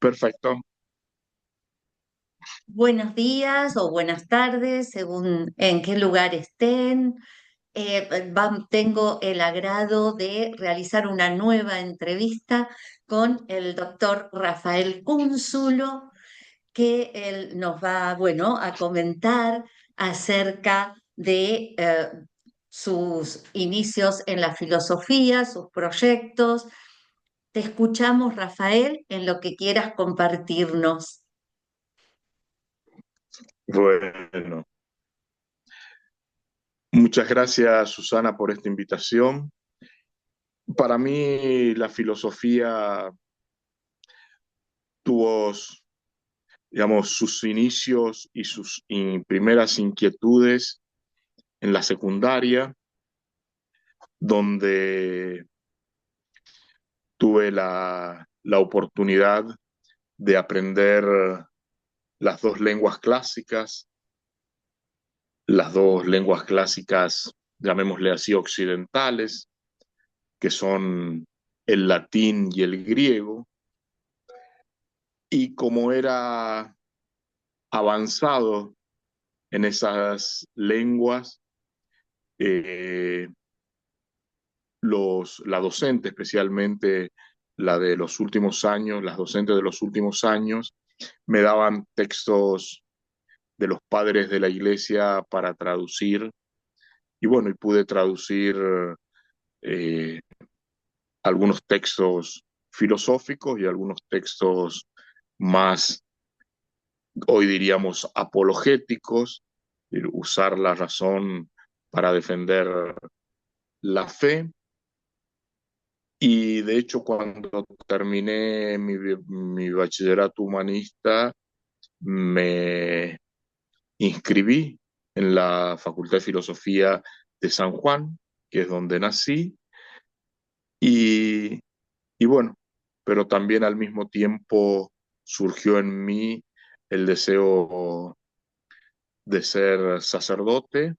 Perfecto. Buenos días o buenas tardes, según en qué lugar estén. Tengo el agrado de realizar una nueva entrevista con el doctor Rafael Cúnzulo, que él nos va, bueno, a comentar acerca de sus inicios en la filosofía, sus proyectos. Te escuchamos, Rafael, en lo que quieras compartirnos. Bueno, muchas gracias, Susana, por esta invitación. Para mí, la filosofía tuvo, digamos, sus inicios y sus primeras inquietudes en la secundaria, donde tuve la oportunidad de aprender las dos lenguas clásicas, llamémosle así, occidentales, que son el latín y el griego, y como era avanzado en esas lenguas, eh, la docente, especialmente la de los últimos años, las docentes de los últimos años, me daban textos de los padres de la iglesia para traducir, y bueno, y pude traducir eh, algunos textos filosóficos y algunos textos más, hoy diríamos, apologéticos, usar la razón para defender la fe. Y de hecho, cuando terminé mi bachillerato humanista, me inscribí en la Facultad de Filosofía de San Juan, que es donde nací, y, y bueno, pero también al mismo tiempo surgió en mí el deseo de ser sacerdote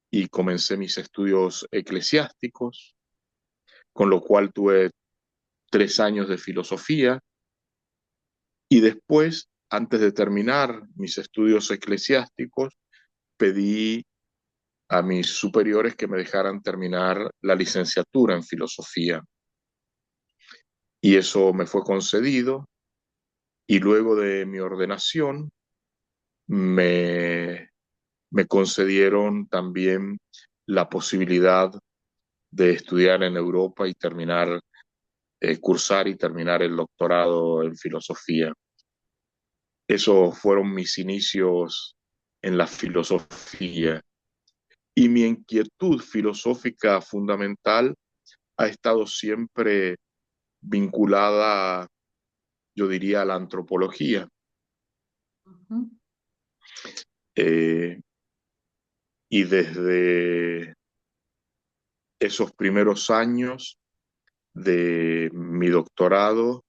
y comencé mis estudios eclesiásticos, con lo cual tuve 3 años de filosofía y después, antes de terminar mis estudios eclesiásticos, pedí a mis superiores que me dejaran terminar la licenciatura en filosofía y eso me fue concedido y luego de mi ordenación me, me concedieron también la posibilidad de estudiar en Europa y cursar y terminar el doctorado en filosofía. Esos fueron mis inicios en la filosofía. Y mi inquietud filosófica fundamental ha estado siempre vinculada, yo diría, a la antropología. Ujú. Eh, y desde esos primeros años de mi doctorado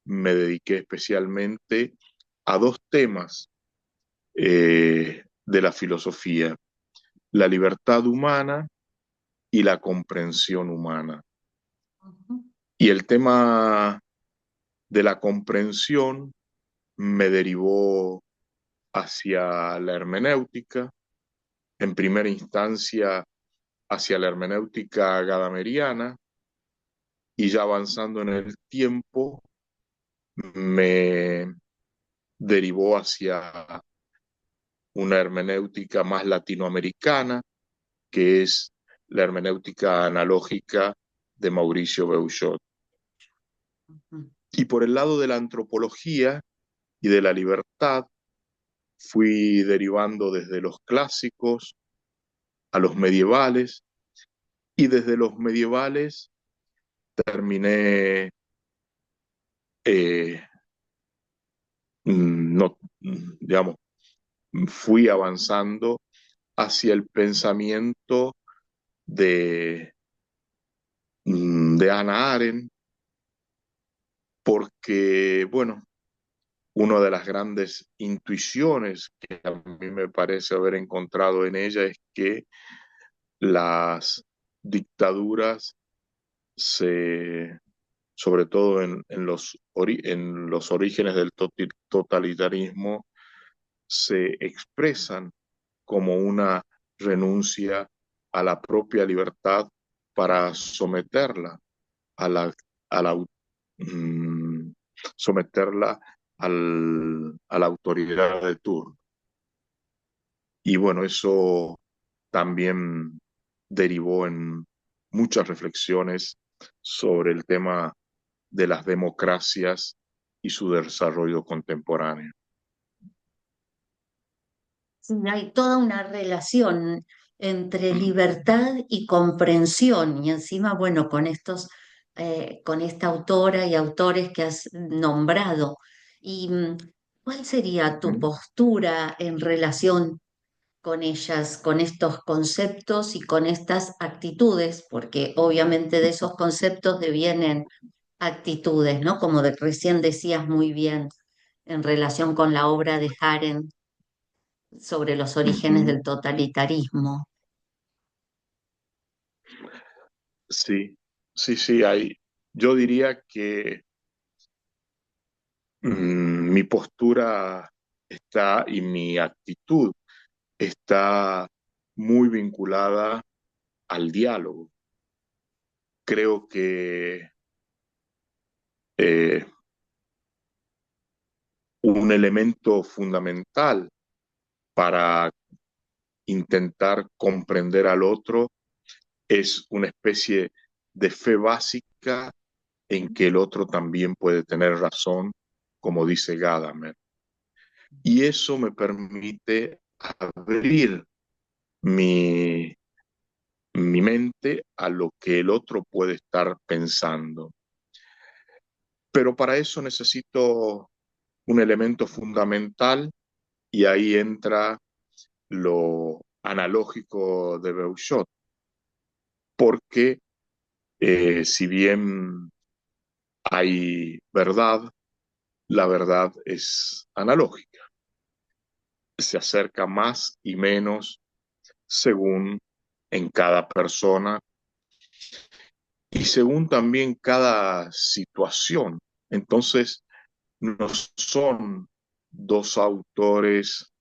me dediqué especialmente a dos temas de la filosofía: la libertad humana y la comprensión humana. Ujú. Y el tema de la comprensión me derivó hacia la hermenéutica, en primera instancia hacia la hermenéutica gadameriana, y ya avanzando en el tiempo me derivó hacia una hermenéutica más latinoamericana, que es la hermenéutica analógica de Mauricio Beuchot. Ujú. Y por el lado de la antropología y de la libertad, fui derivando desde los clásicos a los medievales, y desde los medievales terminé, eh, no, digamos, fui avanzando hacia el pensamiento de, de Hannah Arendt, porque, bueno, una de las grandes intuiciones que a mí me parece haber encontrado en ella es que las dictaduras se sobre todo en los orígenes del totalitarismo, se expresan como una renuncia a la propia libertad para someterla a a la, mm, someterla a la autoridad de turno. Y bueno, eso también derivó en muchas reflexiones sobre el tema de las democracias y su desarrollo contemporáneo. Sí, hay toda una relación entre Mm. libertad y comprensión, y encima, bueno, con esta autora y autores que has nombrado. ¿Y cuál sería tu Ujú, postura en relación con ellas, con estos conceptos y con estas actitudes? Porque obviamente de esos conceptos devienen actitudes, ¿no? Como recién decías muy bien en relación con la obra de Haren sobre los orígenes ujú. del totalitarismo. Sí, sí, hay. Yo diría que mi postura está y mi actitud está muy vinculada al diálogo. Creo que eh, un elemento fundamental para intentar comprender al otro es una especie de fe básica en que el otro también puede tener razón, como dice Gadamer. Y eso me permite abrir mi, mi mente a lo que el otro puede estar pensando. Pero para eso necesito un elemento fundamental y ahí entra lo analógico de Beuchot, porque si bien hay verdad, la verdad es analógica, se acerca más y menos según en cada persona y según también cada situación. Entonces, no son dos autores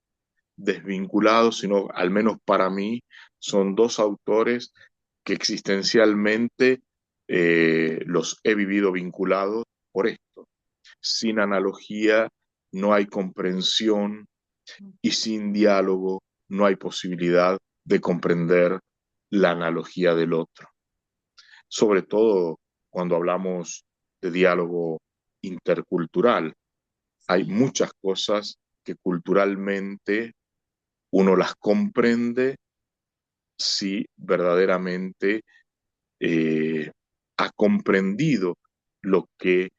desvinculados, sino al menos para mí, son dos autores que existencialmente los he vivido vinculados por esto. Sin analogía no hay comprensión y sin diálogo no hay posibilidad de comprender la analogía del otro. Sobre todo cuando hablamos de diálogo intercultural. Hay Sí, muchas cosas que culturalmente uno las comprende si verdaderamente eh, ha comprendido lo que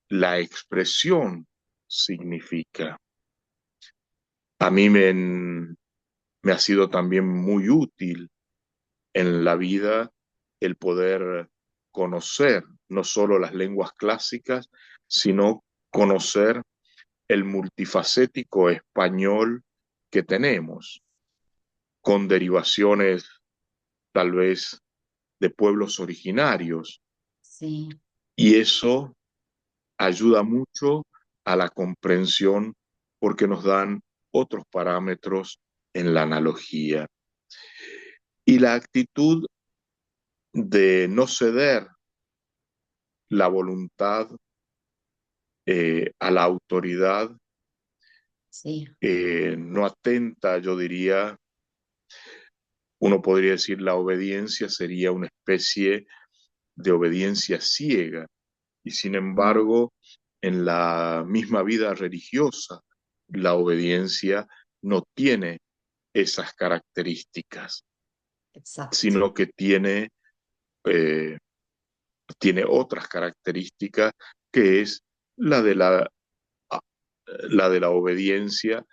la expresión significa. A mí me ha sido también muy útil en la vida el poder conocer no solo las lenguas clásicas, sino conocer el multifacético español que tenemos, con derivaciones tal vez de pueblos originarios. sí, Y eso ayuda mucho a la comprensión porque nos dan otros parámetros en la analogía. Y la actitud de no ceder la voluntad a la autoridad sí, no atenta, yo diría, uno podría decir la obediencia sería una especie de obediencia ciega y sin mm, embargo en la misma vida religiosa la obediencia no tiene esas características, exacto. sino que eh, tiene otras características que es la de la de la obediencia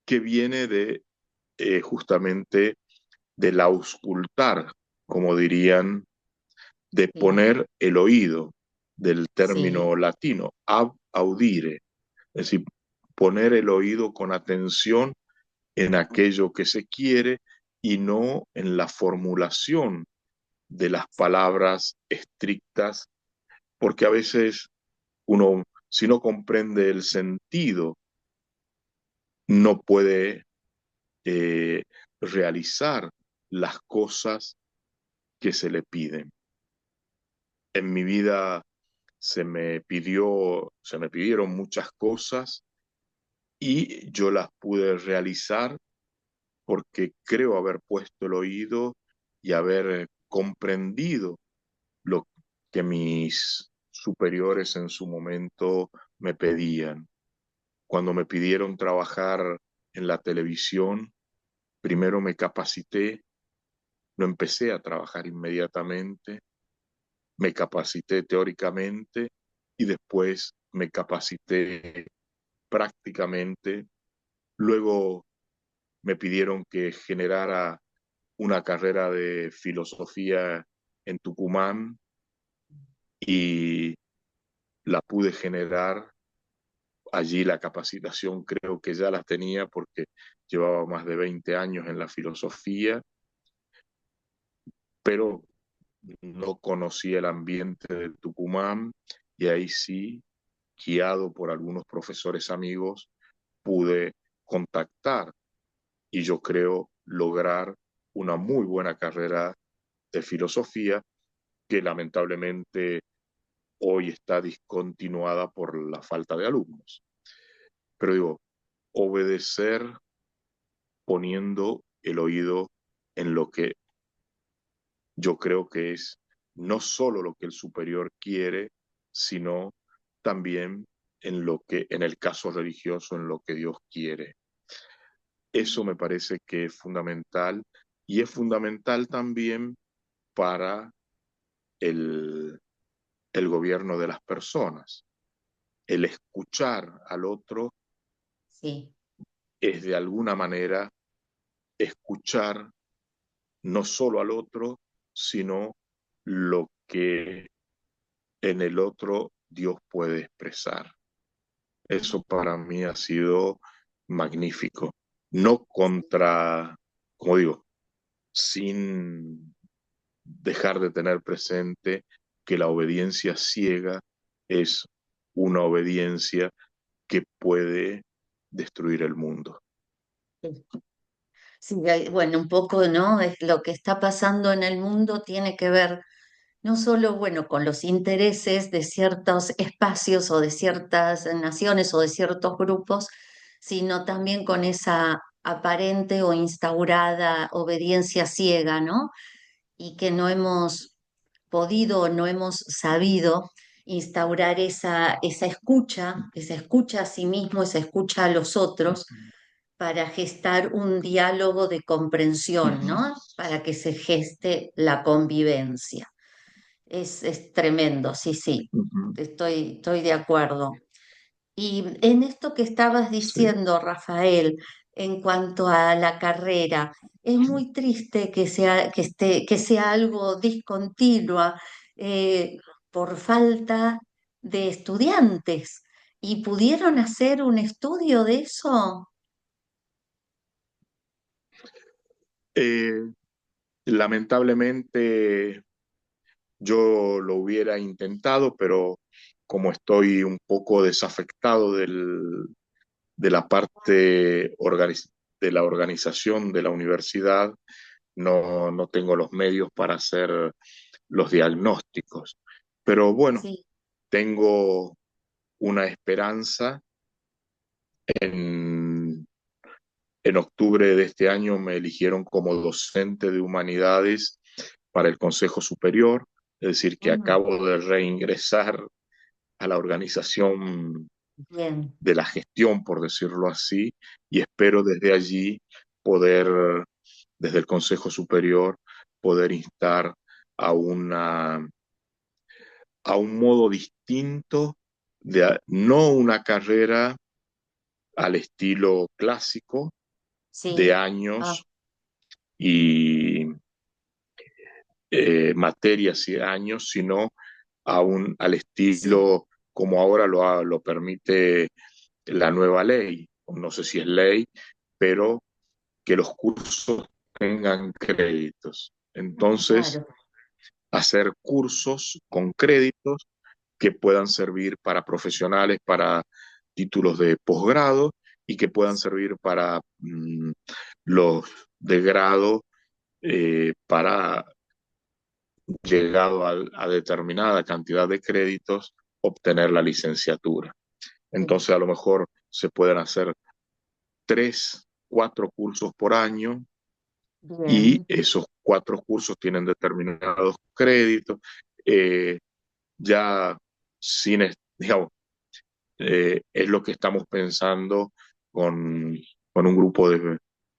que viene de justamente del auscultar, como dirían, de Sí, poner el oído, del sí, término latino, ab audire, es decir, poner el oído con atención en aquello que se quiere y no en la formulación de las palabras estrictas porque a veces uno, si no comprende el sentido, no puede eh, realizar las cosas que se le piden. En mi vida se me pidieron muchas cosas y yo las pude realizar porque creo haber puesto el oído y haber comprendido lo que mis superiores en su momento me pedían. Cuando me pidieron trabajar en la televisión, primero me capacité, no empecé a trabajar inmediatamente, me capacité teóricamente y después me capacité prácticamente. Luego me pidieron que generara una carrera de filosofía en Tucumán y la pude generar. Allí la capacitación creo que ya la tenía porque llevaba más de 20 años en la filosofía, pero no conocía el ambiente de Tucumán y ahí sí, guiado por algunos profesores amigos, pude contactar y yo creo lograr una muy buena carrera de filosofía que lamentablemente hoy está discontinuada por la falta de alumnos. Pero digo, obedecer poniendo el oído en lo que yo creo que es no solo lo que el superior quiere, sino también en lo que, en el caso religioso, en lo que Dios quiere. Eso me parece que es fundamental y es fundamental también para el, el gobierno de las personas. El escuchar al otro Sí. es de alguna manera escuchar no solo al otro, sino lo que en el otro Dios puede expresar. Eso para mí ha sido magnífico. No contra, como digo, sin dejar de tener presente que la obediencia ciega es una obediencia que puede destruir el mundo. Sí. Sí, bueno, un poco, ¿no? Es lo que está pasando en el mundo tiene que ver no solo, bueno, con los intereses de ciertos espacios o de ciertas naciones o de ciertos grupos, sino también con esa aparente o instaurada obediencia ciega, ¿no? Y que no hemos podido o no hemos sabido instaurar esa escucha a sí mismo, esa escucha a los otros para gestar un diálogo de comprensión, Ujú, ¿no? Para que se geste la convivencia. Es tremendo, sí, sí, ujú. estoy de acuerdo. Y en esto que estabas Sí. diciendo, Rafael, en cuanto a la carrera, es muy triste que sea algo discontinua por falta de estudiantes. ¿Y pudieron hacer un estudio de eso? Eh, lamentablemente yo lo hubiera intentado, pero como estoy un poco desafectado de la parte de la organización de la universidad, no tengo los medios para hacer los diagnósticos. Pero bueno, Sí. tengo una esperanza. En, en octubre de este año me eligieron como docente de humanidades para el Consejo Superior, es decir, que Mm, acabo de reingresar a la organización bien, de la gestión, por decirlo así, y espero desde allí poder, desde el Consejo Superior, poder instar a, a un modo distinto, no una carrera al estilo clásico de sí. Ah, años y materias y años, sino al sí, estilo como ahora lo permite la nueva ley, no sé si es ley, pero que los cursos tengan créditos. Entonces, claro. hacer cursos con créditos que puedan servir para profesionales, para títulos de posgrado y que puedan servir para los de grado para, llegado a determinada cantidad de créditos, obtener la licenciatura. Entonces, a lo mejor se pueden hacer 3, 4 cursos por año y Bien, esos 4 cursos tienen determinados créditos. Eh, ya digamos, es lo que estamos pensando con, con un grupo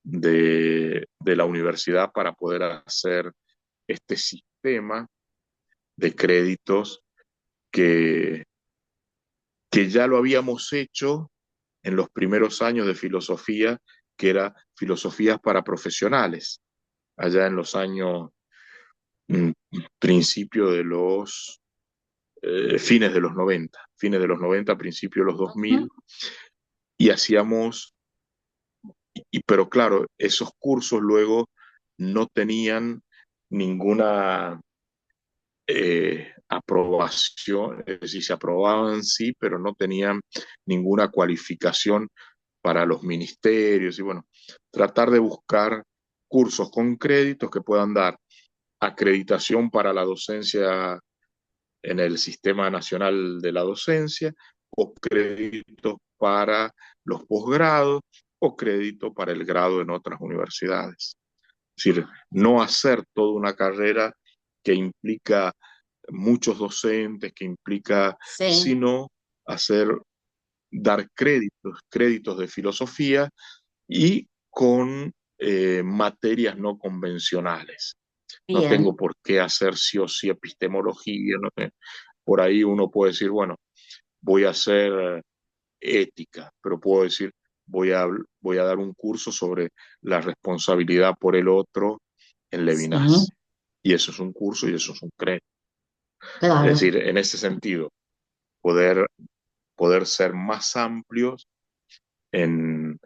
de la universidad para poder hacer este sistema de créditos que, que ya lo habíamos hecho en los primeros años de filosofía, que era filosofías para profesionales, allá en los años mm, principio de los fines de los 90, principio de los 2000, ujú, y hacíamos, pero claro, esos cursos luego no tenían ninguna aprobación, es decir, se aprobaban sí, pero no tenían ninguna cualificación para los ministerios y bueno, tratar de buscar cursos con créditos que puedan dar acreditación para la docencia en el Sistema Nacional de la Docencia o créditos para los posgrados o crédito para el grado en otras universidades. Es decir, no hacer toda una carrera que implica muchos docentes, que implica, sí, sino hacer, dar créditos de filosofía y con materias no convencionales. No tengo bien, por qué hacer sí o sí epistemología, no sé. Por ahí uno puede decir, bueno, voy a hacer ética, pero puedo decir, voy a dar un curso sobre la responsabilidad por el otro en sí, Levinas. Y eso es un curso y eso es un crédito. Es claro, decir, en ese sentido, poder, poder ser más amplios en,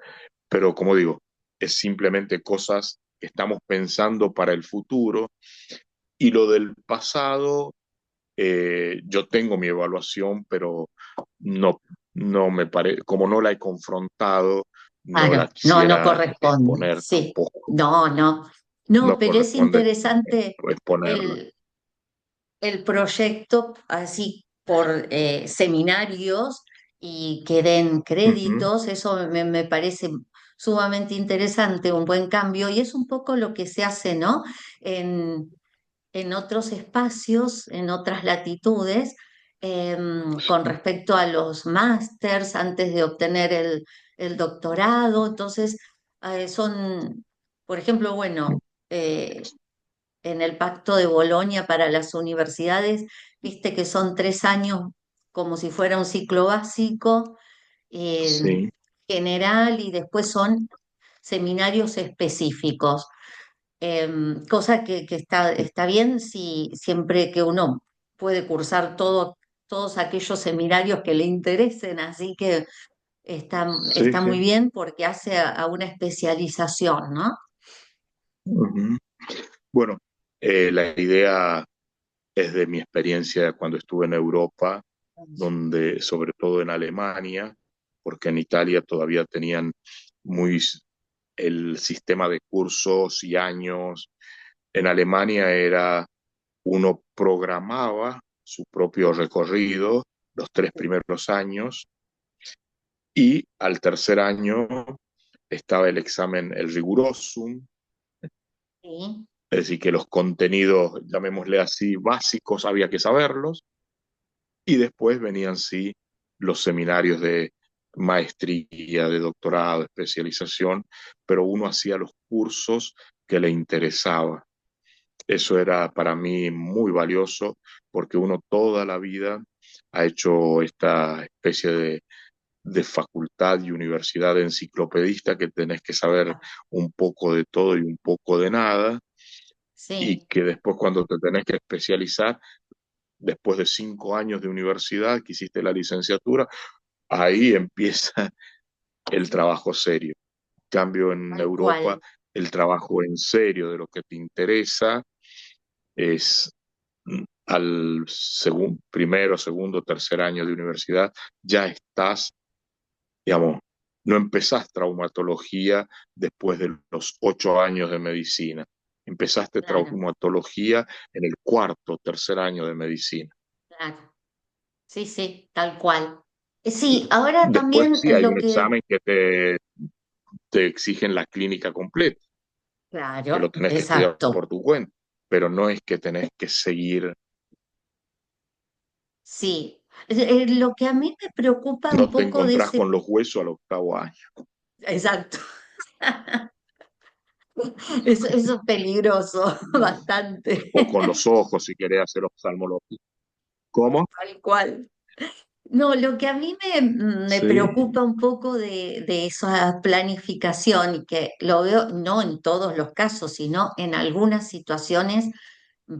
pero como digo, es simplemente cosas que estamos pensando para el futuro y lo del pasado, yo tengo mi evaluación, pero no, no me parece, como no la he confrontado, no la claro, no, no quisiera corresponde, exponer sí, tampoco, no, no, no, no pero es corresponde interesante exponerla. el, el proyecto así por seminarios y que den Ujú. créditos, eso me parece sumamente interesante, un buen cambio, y es un poco lo que se hace, ¿no? En otros espacios, en otras latitudes, con Sí, respecto a los másters antes de obtener el doctorado. Entonces, son, por ejemplo, bueno, en el Pacto de Bolonia para las universidades, viste que son 3 años como si fuera un ciclo básico eh, sí, general y después son seminarios específicos. Cosa que está bien si siempre que uno puede cursar todos aquellos seminarios que le interesen, así que sí, está sí. muy bien porque hace a una especialización, ¿no? Ujú. Bueno, la idea es de mi experiencia cuando estuve en Europa, donde, sobre todo en Alemania, porque en Italia todavía tenían muy el sistema de cursos y años. En Alemania era, uno programaba su propio recorrido los 3 primeros años y al tercer año estaba el examen, el rigurosum, Sí, es decir, que los contenidos, llamémosle así, básicos, había que saberlos, y después venían, sí, los seminarios de maestría, de doctorado, de especialización, pero uno hacía los cursos que le interesaba. Eso era para mí muy valioso porque uno toda la vida ha hecho esta especie de facultad y universidad enciclopedista que tenés que saber un poco de todo y un poco de nada y sí, que después cuando te tenés que especializar, después de 5 años de universidad que hiciste la licenciatura, ahí empieza el trabajo serio. En cambio, en tal Europa, cual. el trabajo en serio de lo que te interesa es al primero, segundo, tercer año de universidad, ya estás, digamos, no empezás traumatología después de los 8 años de medicina. Empezaste Claro, traumatología en el cuarto, tercer año de medicina. claro. Sí, sí, tal cual. Sí, ahora Después también sí hay lo un que, examen que te exigen la clínica completa, que lo claro, tenés que estudiar exacto. por tu cuenta, pero no es que tenés que seguir, Sí, lo que a mí me preocupa un no te poco de encontrás ese, con los huesos al octavo año, exacto, eso es peligroso, bastante, o con los ojos si querés hacer oftalmología. ¿Cómo? tal cual. No, lo que a mí me Sí. preocupa un poco de esa planificación, y que lo veo no en todos los casos, sino en algunas situaciones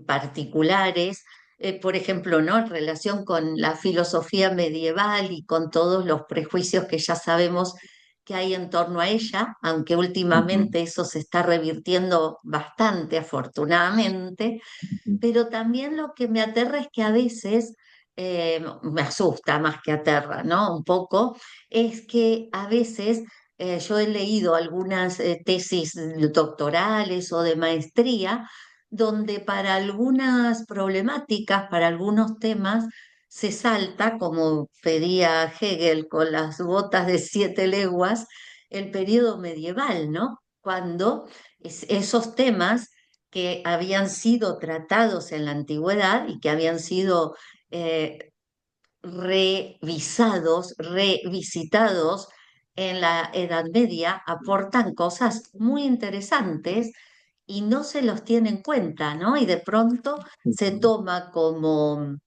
particulares, por ejemplo, ¿no? En relación con la filosofía medieval y con todos los prejuicios que ya sabemos que hay en torno a ella, aunque Ujú, últimamente eso se está revirtiendo bastante, afortunadamente, ujú, pero también lo que me aterra es que a veces, me asusta más que aterra, ¿no? Un poco, es que a veces yo he leído algunas tesis doctorales o de maestría, donde para algunas problemáticas, para algunos temas, se salta, como pedía Hegel con las botas de 7 leguas, el periodo medieval, ¿no? Cuando esos temas que habían sido tratados en la antigüedad y que habían sido eh, revisados, revisitados en la Edad Media, aportan cosas muy interesantes y no se los tiene en cuenta, ¿no? Y de pronto se ujú. toma como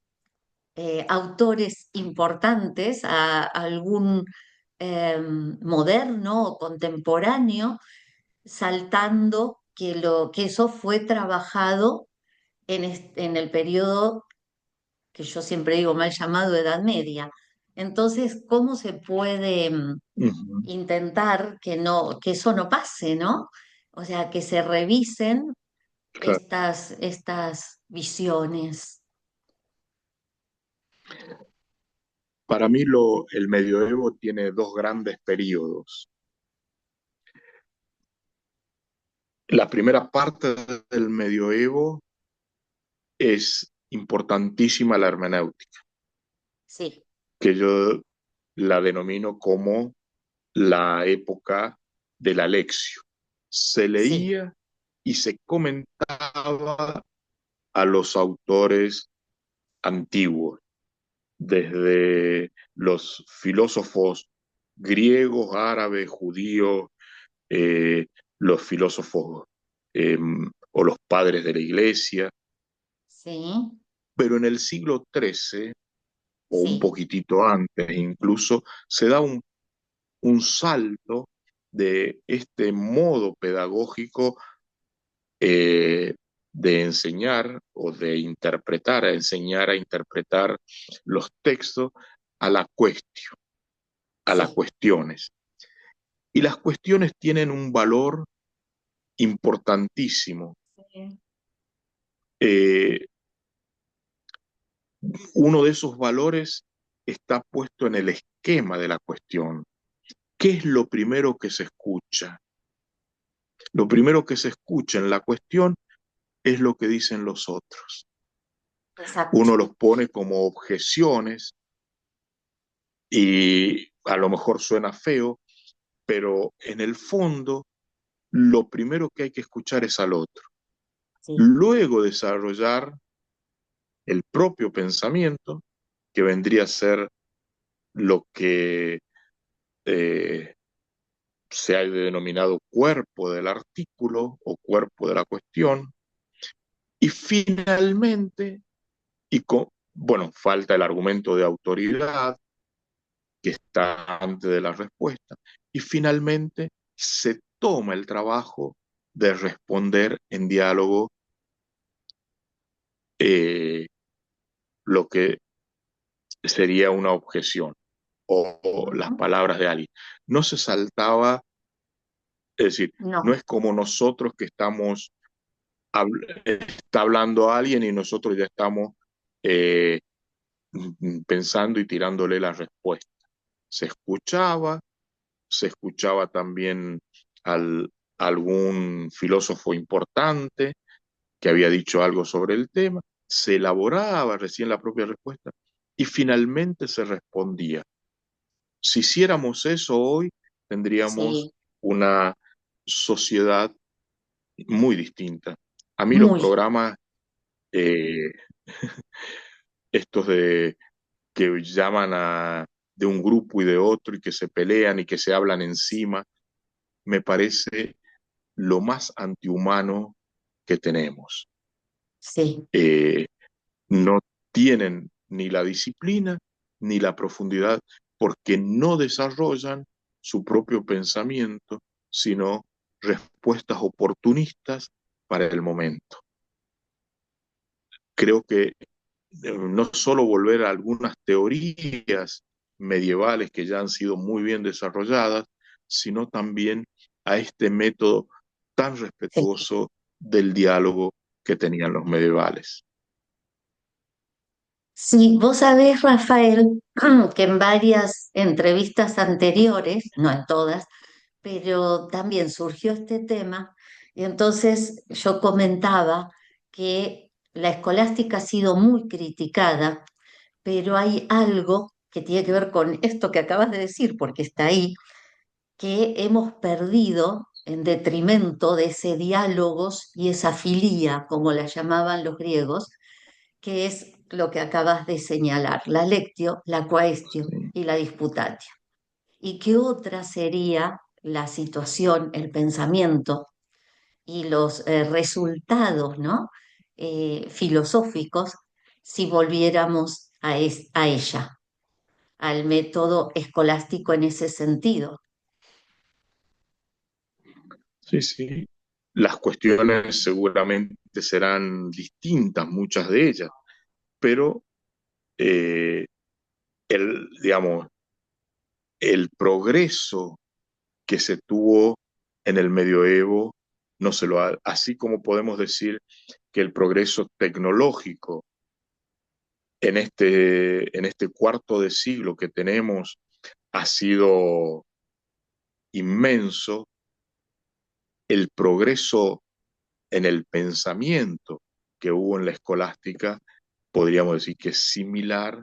autores importantes, a algún moderno o contemporáneo, saltando que eso fue trabajado en el periodo que yo siempre digo mal llamado Edad Media. Entonces, ¿cómo se puede Ujú. intentar que eso no pase, ¿no? O sea, que se revisen Claro. estas visiones. Para mí el medioevo tiene dos grandes periodos. La primera parte del medioevo es importantísima la hermenéutica, Sí, que yo la denomino como la época del Alexio. Se sí, leía y se comentaba a los autores antiguos, desde los filósofos griegos, árabes, judíos, eh, los filósofos o los padres de la iglesia, sí, pero en el siglo XIII o un sí, poquitito antes incluso, se da un salto de este modo pedagógico eh, de enseñar o de interpretar, a enseñar a interpretar los textos a la cuestión, a las sí. cuestiones. Y las cuestiones tienen un valor importantísimo. Sí. Eh, Uno de esos valores está puesto en el esquema de la cuestión. ¿Qué es lo primero que se escucha? Lo primero que se escucha en la cuestión es lo que dicen los otros. Exacto. Uno los pone como objeciones y a lo mejor suena feo, pero en el fondo lo primero que hay que escuchar es al otro. Sí, Luego desarrollar el propio pensamiento, que vendría a ser lo que eh, se ha denominado cuerpo del artículo o cuerpo de la cuestión, y finalmente, bueno, falta el argumento de autoridad que está antes de la respuesta, y finalmente se toma el trabajo de responder en diálogo eh, lo que sería una objeción o las ujú. palabras de alguien. No se saltaba, es decir, no No, es como nosotros que está hablando a alguien y nosotros ya estamos eh, pensando y tirándole la respuesta. Se escuchaba, se escuchaba también al, algún filósofo importante que había dicho algo sobre el tema, se elaboraba recién la propia respuesta y finalmente se respondía. Si hiciéramos eso hoy, tendríamos Sí, una sociedad muy distinta. A mí los muy, programas, eh, estos de que llaman a de un grupo y de otro y que se pelean y que se hablan encima, me parece lo más antihumano que tenemos. sí. Eh, no tienen ni la disciplina ni la profundidad porque no desarrollan su propio pensamiento, sino respuestas oportunistas para el momento. Creo que no solo volver a algunas teorías medievales que ya han sido muy bien desarrolladas, sino también a este método tan Sí. respetuoso del diálogo que tenían los medievales. Sí, vos sabés, Rafael, que en varias entrevistas anteriores, no en todas, pero también surgió este tema, y entonces yo comentaba que la escolástica ha sido muy criticada, pero hay algo que tiene que ver con esto que acabas de decir, porque está ahí, que hemos perdido en detrimento de ese diálogos y esa filía, como la llamaban los griegos, que es lo que acabas de señalar, la lectio, la quaestio Sí, y la disputatio. ¿Y qué otra sería la situación, el pensamiento y los resultados, ¿no? Filosóficos si volviéramos a ella, al método escolástico en ese sentido? sí, sí. Las cuestiones seguramente serán distintas, muchas de ellas, pero eh, digamos, el progreso que se tuvo en el medioevo, no se lo ha, así como podemos decir que el progreso tecnológico en este cuarto de siglo que tenemos ha sido inmenso, el progreso en el pensamiento que hubo en la escolástica, podríamos decir que es similar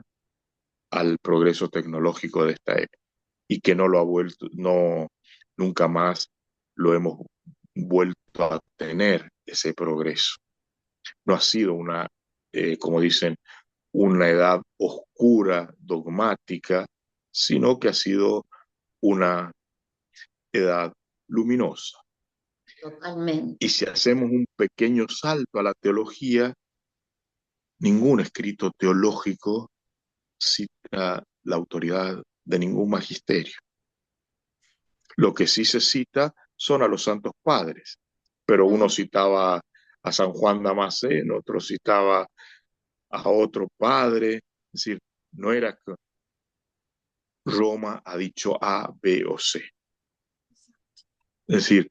al progreso tecnológico de esta época y que no lo ha vuelto, no, nunca más lo hemos vuelto a tener ese progreso. No ha sido una, como dicen, una edad oscura, dogmática, sino que ha sido una edad luminosa. Y Totalmente. si hacemos un pequeño salto a la teología, ningún escrito teológico cita la autoridad de ningún magisterio. Lo que sí se cita son a los santos padres, pero uno Mm, citaba a San Juan Damasceno, otro citaba a otro padre, es decir, no era que Roma ha dicho A, B o C. Es decir,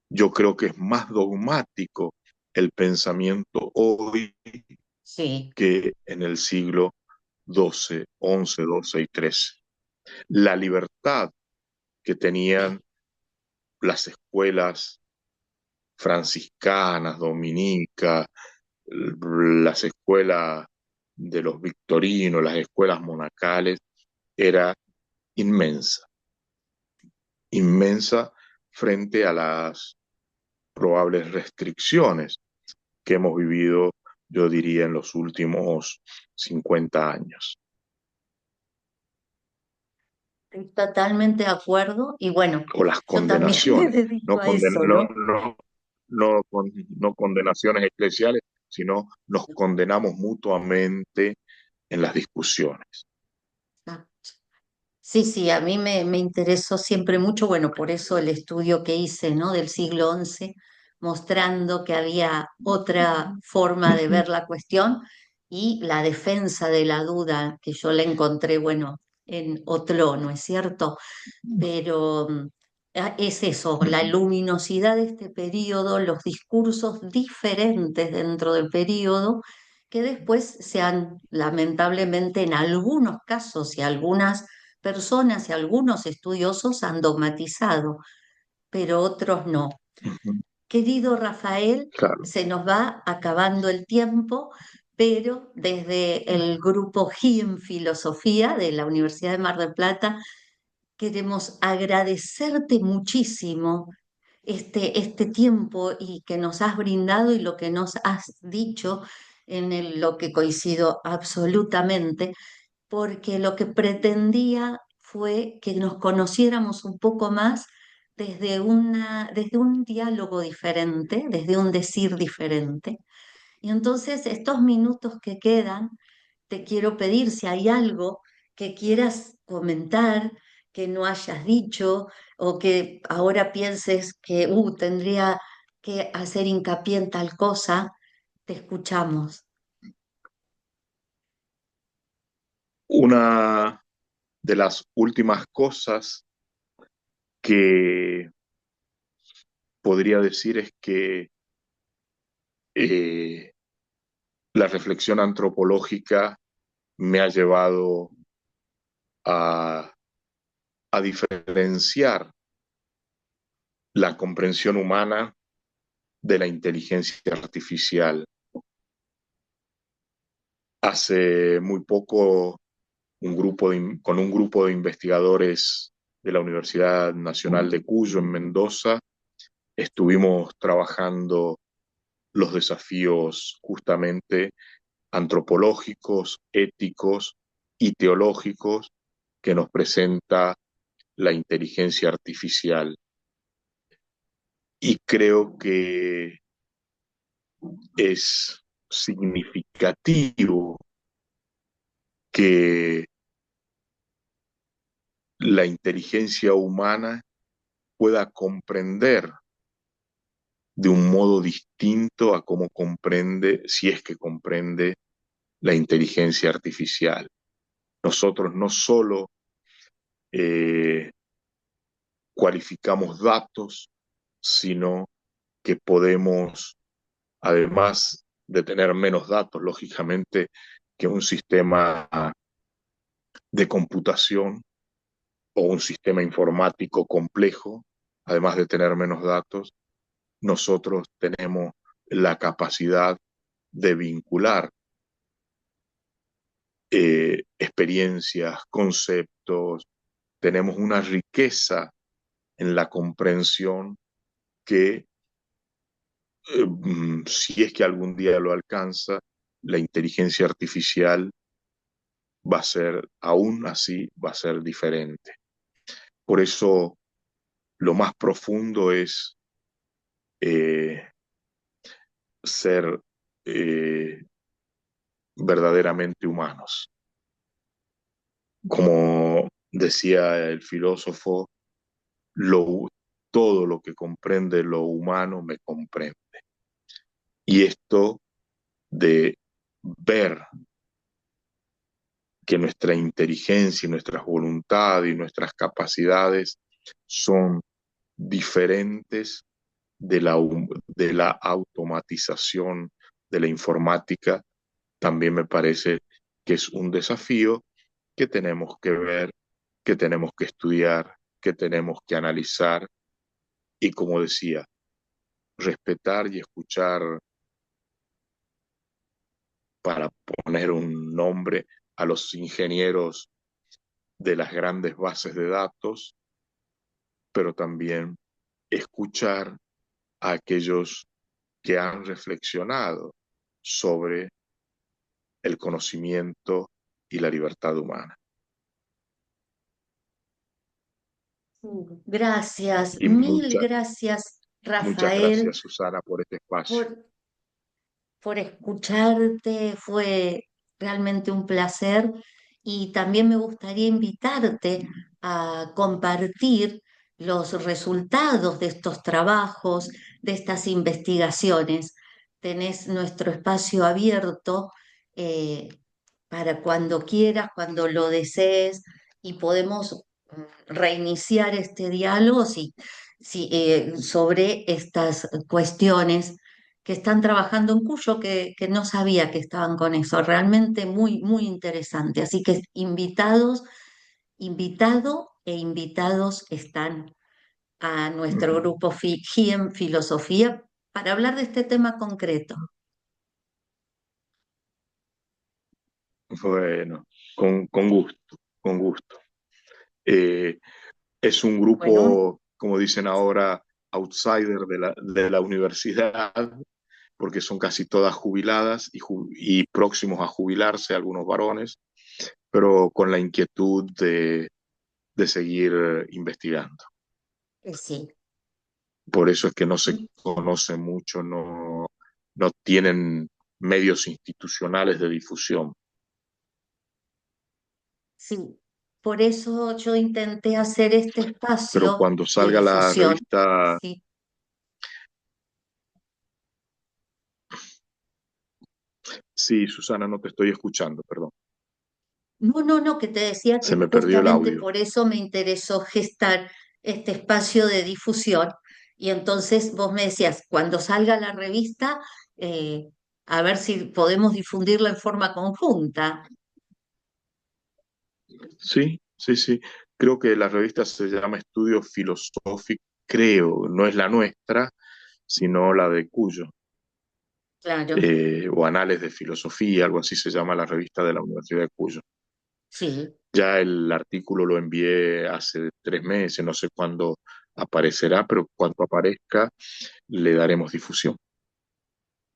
yo creo que es más dogmático el pensamiento hoy sí, que en el siglo XII, XI, XII y XIII. La libertad que tenían las escuelas franciscanas, dominicas, las escuelas de los victorinos, las escuelas monacales, era inmensa, inmensa frente a las probables restricciones que hemos vivido, yo diría, en los últimos 50 años. estoy totalmente de acuerdo. Y bueno, O las yo también me condenaciones, dedico no, a eso, ¿no? no condenaciones eclesiales, sino nos condenamos mutuamente en las discusiones. Ah, sí, sí, a mí me interesó siempre mucho, bueno, por eso el estudio que hice, ¿no? Del siglo XI, mostrando que había otra forma de ver la cuestión y la defensa de la duda, que yo la encontré, bueno, en Otló, ¿no es cierto? Pero es eso, la luminosidad de este periodo, los discursos diferentes dentro del periodo que después se han, lamentablemente, en algunos casos y algunas personas y algunos estudiosos han dogmatizado, pero otros no. Ujú. Querido Rafael, Claro. se nos va acabando el tiempo, pero desde el grupo GIM Filosofía de la Universidad de Mar del Plata queremos agradecerte muchísimo este tiempo y que nos has brindado y lo que nos has dicho lo que coincido absolutamente, porque lo que pretendía fue que nos conociéramos un poco más desde un diálogo diferente, desde un decir diferente. Y entonces estos minutos que quedan, te quiero pedir si hay algo que quieras comentar, que no hayas dicho, o que ahora pienses que tendría que hacer hincapié en tal cosa, te escuchamos. Una de las últimas cosas que podría decir es que eh, la reflexión antropológica me ha llevado a, a diferenciar la comprensión humana de la inteligencia artificial. Hace muy poco, con un grupo de investigadores de la Universidad Nacional de Cuyo en Mendoza, estuvimos trabajando los desafíos justamente antropológicos, éticos y teológicos que nos presenta la inteligencia artificial. Y creo que es significativo que la inteligencia humana pueda comprender de un modo distinto a cómo comprende, si es que comprende, la inteligencia artificial. Nosotros no solo eh, cualificamos datos, sino que podemos, además de tener menos datos, lógicamente, que un sistema de computación o un sistema informático complejo, además de tener menos datos, nosotros tenemos la capacidad de vincular experiencias, conceptos, tenemos una riqueza en la comprensión que si es que algún día lo alcanza, la inteligencia artificial va a ser, aún así, va a ser diferente. Por eso lo más profundo es eh, ser eh, verdaderamente humanos. Como decía el filósofo, lo, todo lo que comprende lo humano me comprende. Y esto de ver que nuestra inteligencia y nuestras voluntades y nuestras capacidades son diferentes de la automatización de la informática, también me parece que es un desafío que tenemos que ver, que tenemos que estudiar, que tenemos que analizar y, como decía, respetar y escuchar para poner un nombre a los ingenieros de las grandes bases de datos, pero también escuchar a aquellos que han reflexionado sobre el conocimiento y la libertad humana. Gracias, Y mil gracias, muchas Rafael, gracias, Susana, por este espacio. por, por escucharte. Fue realmente un placer y también me gustaría invitarte a compartir los resultados de estos trabajos, de estas investigaciones. Tenés nuestro espacio abierto eh, para cuando quieras, cuando lo desees y podemos reiniciar este diálogo sobre estas cuestiones que están trabajando en Cuyo, que no sabía que estaban con eso. Realmente muy, muy interesante. Así que invitados, invitado e invitados están a nuestro grupo GIEM Filosofía para hablar de este tema concreto. Bueno, con gusto, con gusto. Eh, es un Bueno, grupo, como dicen ahora, outsider de la universidad, porque son casi todas jubiladas y próximos a jubilarse, algunos varones, pero con la inquietud de seguir investigando. sí. Por eso es que no se conoce mucho, no, no tienen medios institucionales de difusión. Sí, por eso yo intenté hacer este Pero espacio cuando de salga la difusión. revista, Sí. sí, Susana, no te estoy escuchando, perdón, No, no, no, que te decía se que me perdió el justamente audio. por eso me interesó gestar este espacio de difusión. Y entonces vos me decías, cuando salga la revista, eh, a ver si podemos difundirla en forma conjunta. Sí, sí, sí. Creo que la revista se llama Estudio Filosófico, creo, no es la nuestra, sino la de Cuyo, Claro, o Anales de Filosofía, algo así se llama la revista de la Universidad de Cuyo. sí, Ya el artículo lo envié hace 3 meses, no sé cuándo aparecerá, pero cuando aparezca le daremos difusión.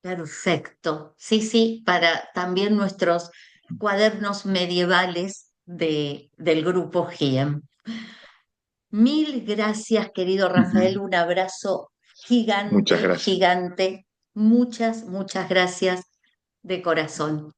perfecto. Sí, sí, para también nuestros cuadernos medievales del grupo GIEM. Mil gracias, querido Rafael. Ujú. Un abrazo Muchas gigante, gracias. gigante. Muchas, muchas gracias de corazón.